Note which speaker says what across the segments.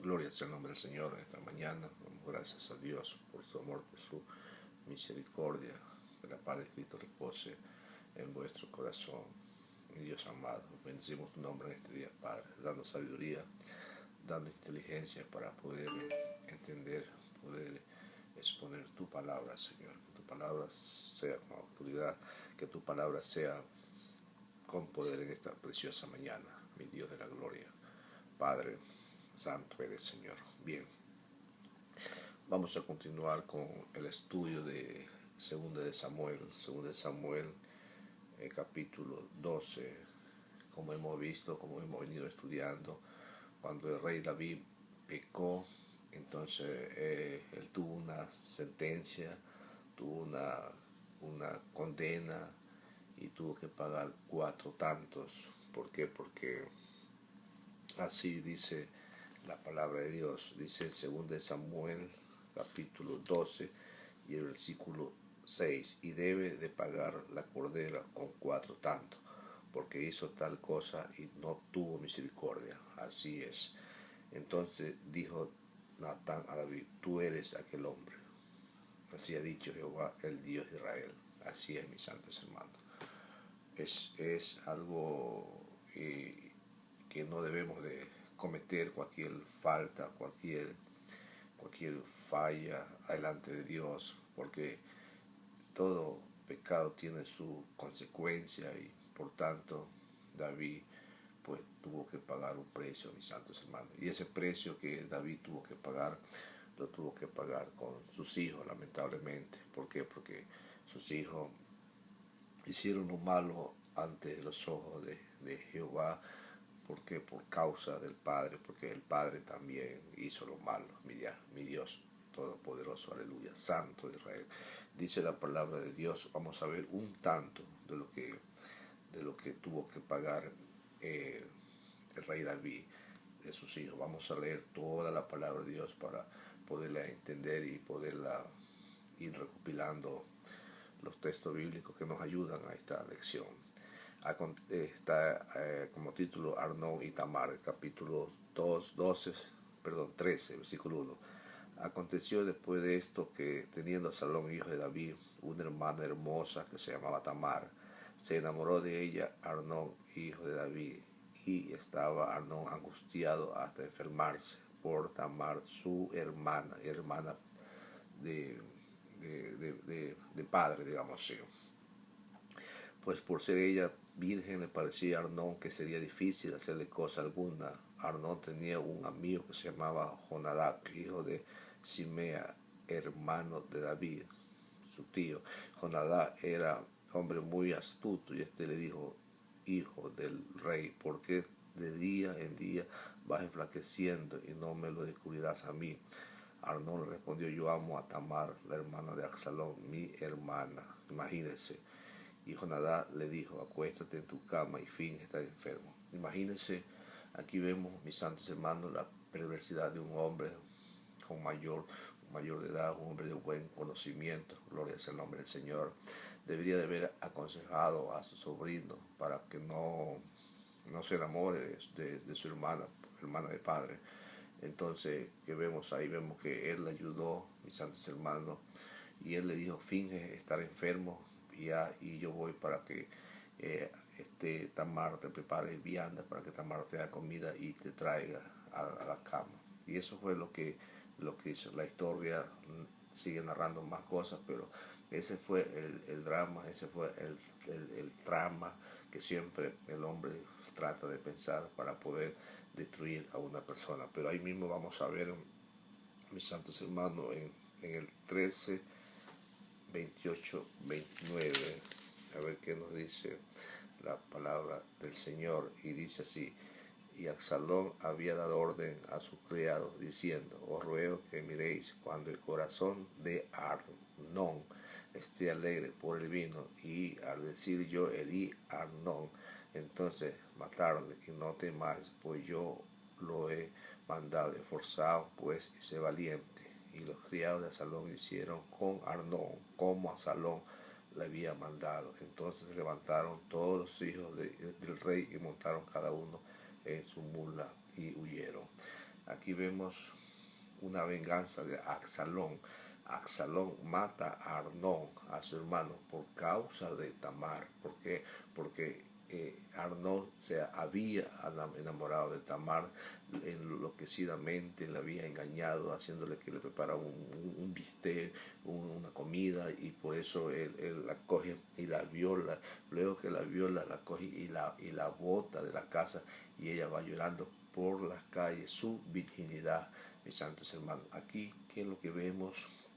Speaker 1: Gloria sea el nombre del Señor en esta mañana. Damos gracias a Dios por su amor, por su misericordia. Que la paz de Cristo repose en vuestro corazón. Mi Dios amado, bendecimos tu nombre en este día, Padre, dando sabiduría, dando inteligencia para poder entender, poder exponer tu palabra, Señor. Que tu palabra sea con autoridad, que tu palabra sea con poder en esta preciosa mañana, mi Dios de la gloria. Padre, santo eres, Señor. Bien, vamos a continuar con el estudio de 2 de Samuel, capítulo 12. Como hemos visto, como hemos venido estudiando, cuando el rey David pecó, entonces él tuvo una sentencia, tuvo una condena y tuvo que pagar 4 tantos. ¿Por qué? Porque así dice la palabra de Dios. Dice en 2 Samuel capítulo 12 y el versículo 6: y debe de pagar la cordera con 4 tantos, porque hizo tal cosa y no tuvo misericordia. Así es. Entonces dijo Natán a David: tú eres aquel hombre. Así ha dicho Jehová, el Dios de Israel. Así es, mis santos hermanos. Es algo que no debemos de cometer cualquier falta, cualquier falla delante de Dios, porque todo pecado tiene su consecuencia y por tanto David pues tuvo que pagar un precio, mis santos hermanos. Y ese precio que David tuvo que pagar, lo tuvo que pagar con sus hijos, lamentablemente. ¿Por qué? Porque sus hijos hicieron lo malo ante los ojos de Jehová. ¿Por qué? Por causa del Padre, porque el Padre también hizo lo malo. Mi Dios todopoderoso, aleluya, santo de Israel. Dice la palabra de Dios. Vamos a ver un tanto de lo que tuvo que pagar el rey David de sus hijos. Vamos a leer toda la palabra de Dios para poderla entender y poderla ir recopilando los textos bíblicos que nos ayudan a esta lección. Está como título Arnón y Tamar, capítulo 13, versículo 1. Aconteció después de esto que, teniendo Absalón, hijo de David, una hermana hermosa que se llamaba Tamar, se enamoró de ella Arnón, hijo de David, y estaba Arnón angustiado hasta enfermarse por Tamar, su hermana de, de padre, digamos así. Pues por ser ella virgen le parecía a Arnón que sería difícil hacerle cosa alguna. Arnón tenía un amigo que se llamaba Jonadab, hijo de Simea, hermano de David, su tío. Jonadab era hombre muy astuto y le dijo: hijo del rey, ¿por qué de día en día vas enflaqueciendo y no me lo descubrirás a mí? Arnón le respondió: yo amo a Tamar, la hermana de Absalón, mi hermana. Imagínense. Y Jonadab le dijo: acuéstate en tu cama y finge estar enfermo. Imagínense, aquí vemos, mis santos hermanos, la perversidad de un hombre con mayor de edad, un hombre de buen conocimiento. Gloria sea el nombre del Señor. Debería de haber aconsejado a su sobrino para que no se enamore de su hermana de padre. Entonces, ¿qué vemos ahí? Vemos que él le ayudó, mis santos hermanos, y él le dijo: finge estar enfermo y yo voy para que Tamar te prepare vianda, para que Tamar te haga comida y te traiga a la cama. Y eso fue lo que hizo. La historia sigue narrando más cosas, pero ese fue el drama, ese fue el trama que siempre el hombre trata de pensar para poder destruir a una persona. Pero ahí mismo vamos a ver, mis santos hermanos, en el 13, 28, 29, a ver qué nos dice la palabra del Señor. Y dice así: y Absalón había dado orden a sus criados, diciendo: os ruego que miréis cuando el corazón de Arnón esté alegre por el vino, y al decir yo herí a Arnón, entonces matarle, y no temáis, pues yo lo he mandado. Esforzaos pues y sé valiente. Y los criados de Absalón hicieron con Arnón como Absalón le había mandado. Entonces se levantaron todos los hijos del rey y montaron cada uno en su mula y huyeron. Aquí vemos una venganza de Absalón. Absalón mata a Arnón, a su hermano, por causa de Tamar. ¿Por qué? Porque Arnón se había enamorado de Tamar, enloquecidamente le había engañado, haciéndole que le preparara un bistec, una comida, y por eso él la coge y la viola. Luego que la viola, la coge y la bota de la casa, y ella va llorando por las calles su virginidad. Mis santos hermanos, aquí, ¿qué es lo que vemos?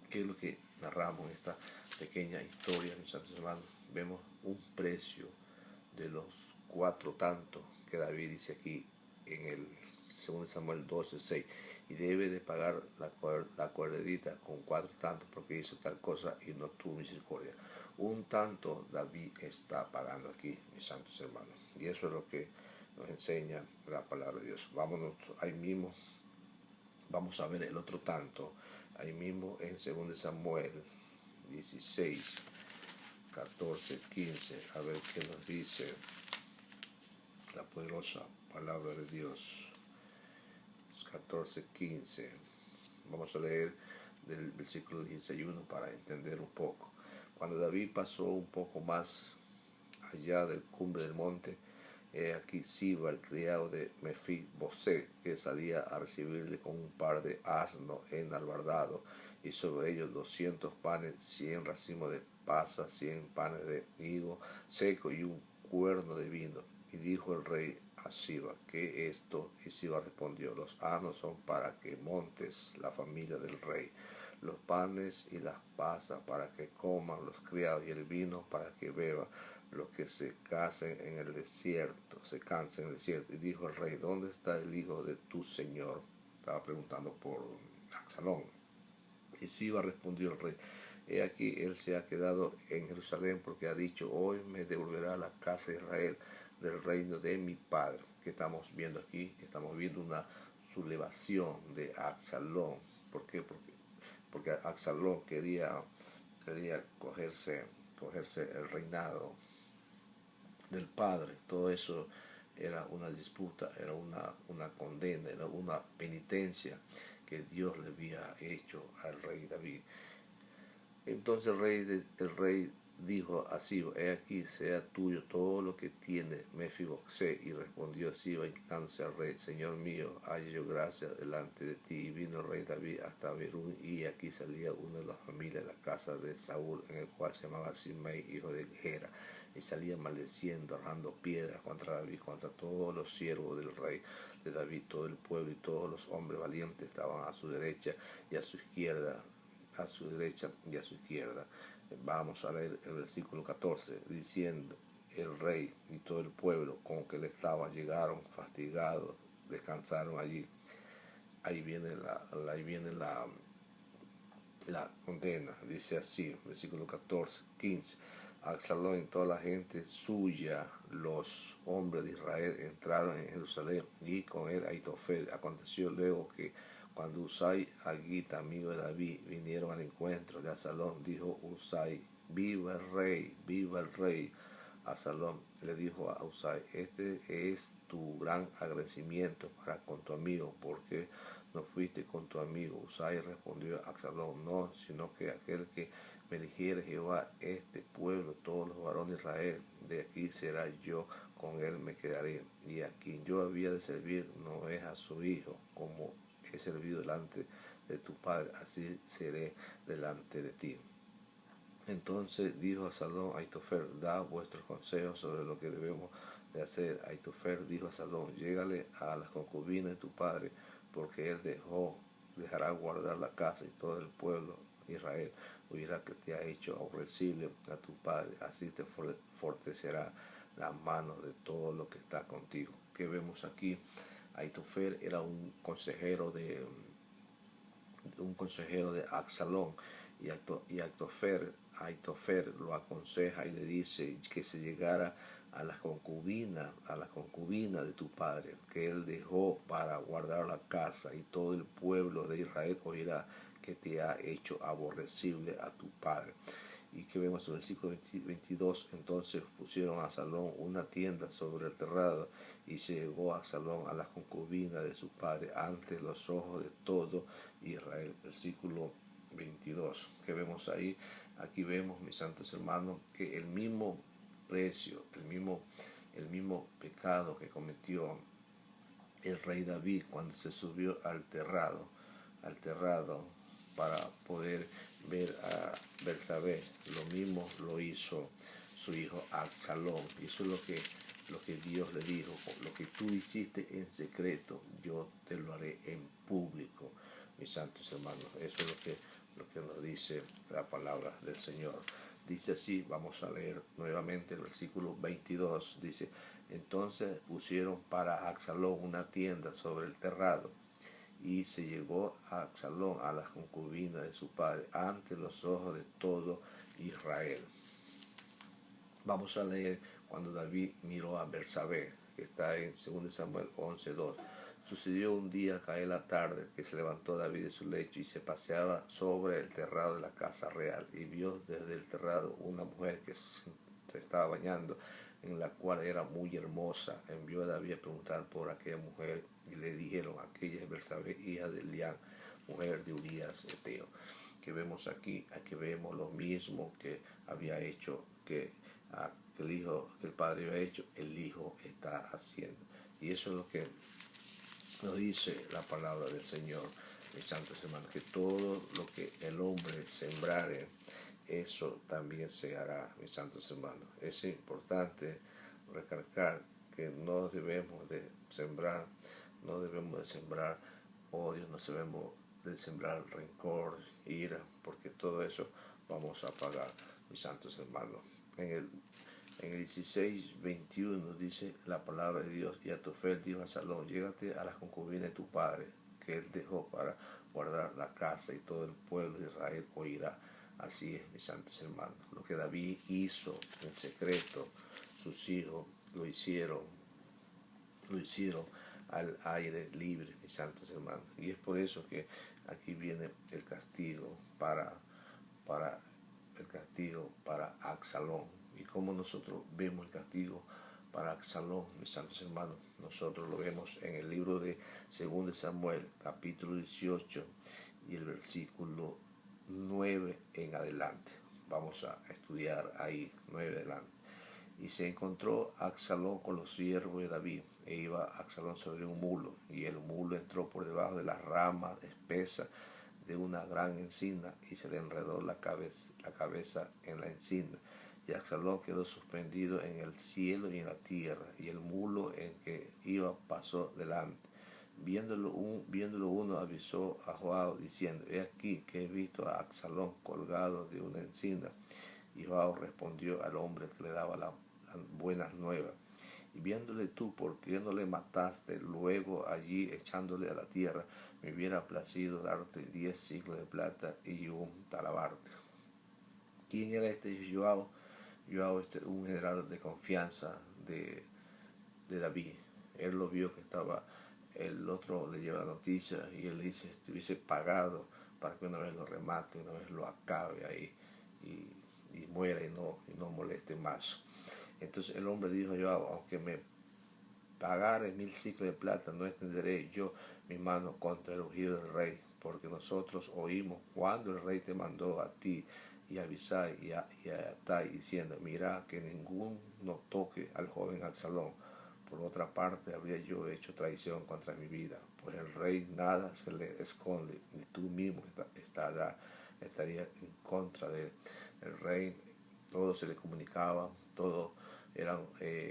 Speaker 1: ¿Qué es lo que narramos en esta pequeña historia, mis santos hermanos? Vemos un precio de los 4 tantos que David dice aquí en el 2 Samuel 12:6, y debe de pagar la cuerdita con 4 tantos porque hizo tal cosa y no tuvo misericordia. Un tanto David está pagando aquí, mis santos hermanos, y eso es lo que nos enseña la palabra de Dios. Vámonos ahí mismo, vamos a ver el otro tanto ahí mismo en 2 Samuel 16, 14, 15, a ver qué nos dice la poderosa palabra de Dios. 14, 15. Vamos a leer del versículo 16 para entender un poco. Cuando David pasó un poco más allá del cumbre del monte, aquí Siba, el criado de Mefiboset, que salía a recibirle con un par de asnos enalbardados, y sobre ellos 200 panes, 100 racimos de pasas, 100 panes de higo seco y un cuerno de vino. Y dijo el rey a Siba, ¿qué es esto? Y Siba respondió, los asnos son para que montes la familia del rey, los panes y las pasas para que coman los criados, y el vino para que beban los que se cansen en el desierto. Y dijo el rey, ¿dónde está el hijo de tu señor? Estaba preguntando por Absalón. Y Siba respondió el rey, he aquí, él se ha quedado en Jerusalén porque ha dicho, hoy me devolverá la casa de Israel del reino de mi padre. ¿Qué estamos viendo aquí? Estamos viendo una sublevación de Absalón. ¿Por qué? Porque Absalón quería cogerse el reinado del padre. Todo eso era una disputa, era una condena, era una penitencia que Dios le había hecho al rey David. Entonces el rey dijo a Siba, he aquí, sea tuyo todo lo que tiene Mefiboset. Y respondió Siba, inclinándose al rey, Señor mío, hallo yo gracia delante de ti. Y vino el rey David hasta Berún, y aquí salía uno de las familias de la casa de Saúl, en el cual se llamaba Simei, hijo de Gera, y salía maldeciendo, arrojando piedras contra David, contra todos los siervos del rey de David. Todo el pueblo y todos los hombres valientes estaban a su derecha y a su izquierda, a su derecha y a su izquierda. Vamos a leer el versículo 14, diciendo, el rey y todo el pueblo con que le estaba llegaron fatigados, descansaron allí. Ahí viene la condena. Dice así, versículo 14, 15. Absalón y toda la gente suya, los hombres de Israel, entraron en Jerusalén, y con él Ahitofel. Aconteció luego que cuando Usai Agita, amigo de David, vinieron al encuentro de Absalón, dijo Usai, viva el rey, viva el rey. Absalón le dijo a Usai, este es tu gran agradecimiento para con tu amigo, porque no fuiste con tu amigo. Usai respondió a Absalón, no, sino que aquel que me eligiere Jehová, este pueblo, todos los varones de Israel, de aquí será yo, con él me quedaré. Y a quien yo había de servir no es a su hijo, como he servido delante de tu padre, así seré delante de ti. Entonces dijo Absalón a Ahitofer, da vuestros consejos sobre lo que debemos de hacer. Ahitofer dijo a Absalón, llégale a las concubinas de tu padre, porque él dejará guardar la casa, y todo el pueblo de Israel oirá que te ha hecho aborrecible a tu padre, así te fortalecerá la mano de todo lo que está contigo. ¿Qué vemos aquí? Ahitofer era un consejero de Absalón, y Ahitofer lo aconseja y le dice que se llegara a las concubinas de tu padre, que él dejó para guardar la casa, y todo el pueblo de Israel oirá que te ha hecho aborrecible a tu padre. Y que vemos en el versículo 22, entonces pusieron a Absalón una tienda sobre el terrado, y se llegó a Absalón a la concubina de su padre ante los ojos de todo Israel. Versículo 22, que vemos ahí. Aquí vemos, mis santos hermanos, que el mismo precio, el mismo pecado que cometió el rey David cuando se subió al terrado para poder ver a Betsabé, lo mismo lo hizo su hijo Absalón. Y eso es lo que Dios le dijo: lo que tú hiciste en secreto, yo te lo haré en público, mis santos hermanos. Eso es lo que nos dice la palabra del Señor. Dice así, vamos a leer nuevamente el versículo 22, dice: entonces pusieron para Absalón una tienda sobre el terrado, y se llegó a Absalón a la concubina de su padre ante los ojos de todo Israel. Vamos a leer cuando David miró a Betsabé, que está en 2 Samuel 11:2. Sucedió un día, al caer la tarde, que se levantó David de su lecho y se paseaba sobre el terrado de la casa real, y vio desde el terrado una mujer que se estaba bañando, en la cual era muy hermosa. Envió a David a preguntar por aquella mujer, y le dijeron: aquella es Betsabé, hija de Elián, mujer de Urías Eteo. Que vemos aquí vemos lo mismo que había hecho, que el padre había hecho, el hijo está haciendo. Y eso es lo que nos dice la palabra del Señor, mis santos hermanos, que todo lo que el hombre sembrare, eso también se hará, mis santos hermanos. Es importante recalcar que no debemos de sembrar odio, no debemos de sembrar rencor, ira, porque todo eso vamos a pagar, mis santos hermanos. En el 16:21 dice la palabra de Dios: y Ahitofel dijo a Absalón: llégate a la concubina de tu padre, que él dejó para guardar la casa, y todo el pueblo de Israel oirá. Así es, mis santos hermanos. Lo que David hizo en secreto, sus hijos lo hicieron al aire libre, mis santos hermanos. Y es por eso que aquí viene el castigo para Absalón. Y como nosotros vemos el castigo para Absalón, mis santos hermanos, nosotros lo vemos en el libro de 2 Samuel, capítulo 18, y el versículo 9 en adelante. Vamos a estudiar ahí, 9 adelante. Y se encontró Absalón con los siervos de David, e iba Absalón sobre un mulo, y el mulo entró por debajo de las ramas espesas de una gran encina, y se le enredó la cabeza en la encina. Y Absalón quedó suspendido en el cielo y en la tierra, y el mulo en que iba pasó delante. Viéndolo uno, avisó a Joab, diciendo: he aquí que he visto a Absalón colgado de una encina. Y Joab respondió al hombre que le daba las buenas nuevas: y viéndole tú, ¿por qué no le mataste luego allí echándole a la tierra? Me hubiera placido darte 10 siclos de plata y un talabarte. ¿Quién era este Joab? Joab, un general de confianza de David. Él lo vio que estaba, el otro le lleva la noticia, y él le dice: te hubiese pagado para que una vez lo remate, una vez lo acabe ahí, y muera, y no moleste más. Entonces el hombre dijo a Joab: aunque me pagare 1000 siclos de plata, no extenderé yo mi mano contra el ungido del rey, porque nosotros oímos cuando el rey te mandó a ti y a Abisai y a Atai, diciendo: mira que ninguno toque al joven Absalón. Por otra parte, habría yo hecho traición contra mi vida, pues el rey nada se le esconde, y tú mismo estaría en contra de él. El rey, todo se le comunicaba, todos eran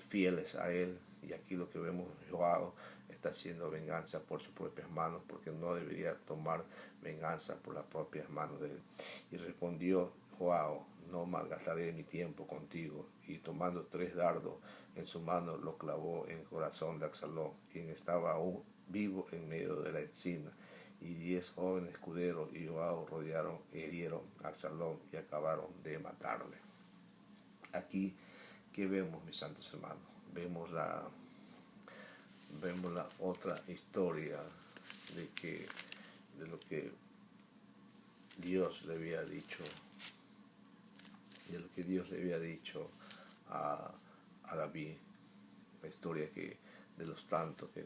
Speaker 1: fieles a él. Y aquí lo que vemos, Joab está haciendo venganza por sus propias manos, porque no debería tomar venganza por las propias manos de él. Y respondió Joab: no malgastaré mi tiempo contigo. Y tomando 3 dardos en su mano, lo clavó en el corazón de Absalón, quien estaba aún vivo en medio de la encina. Y 10 jóvenes escuderos y Joab rodearon y hirieron a Absalón y acabaron de matarle. Aquí, ¿qué vemos, mis santos hermanos? Vemos la otra historia de lo que Dios le había dicho de lo que Dios le había dicho a David, la historia que de los tantos que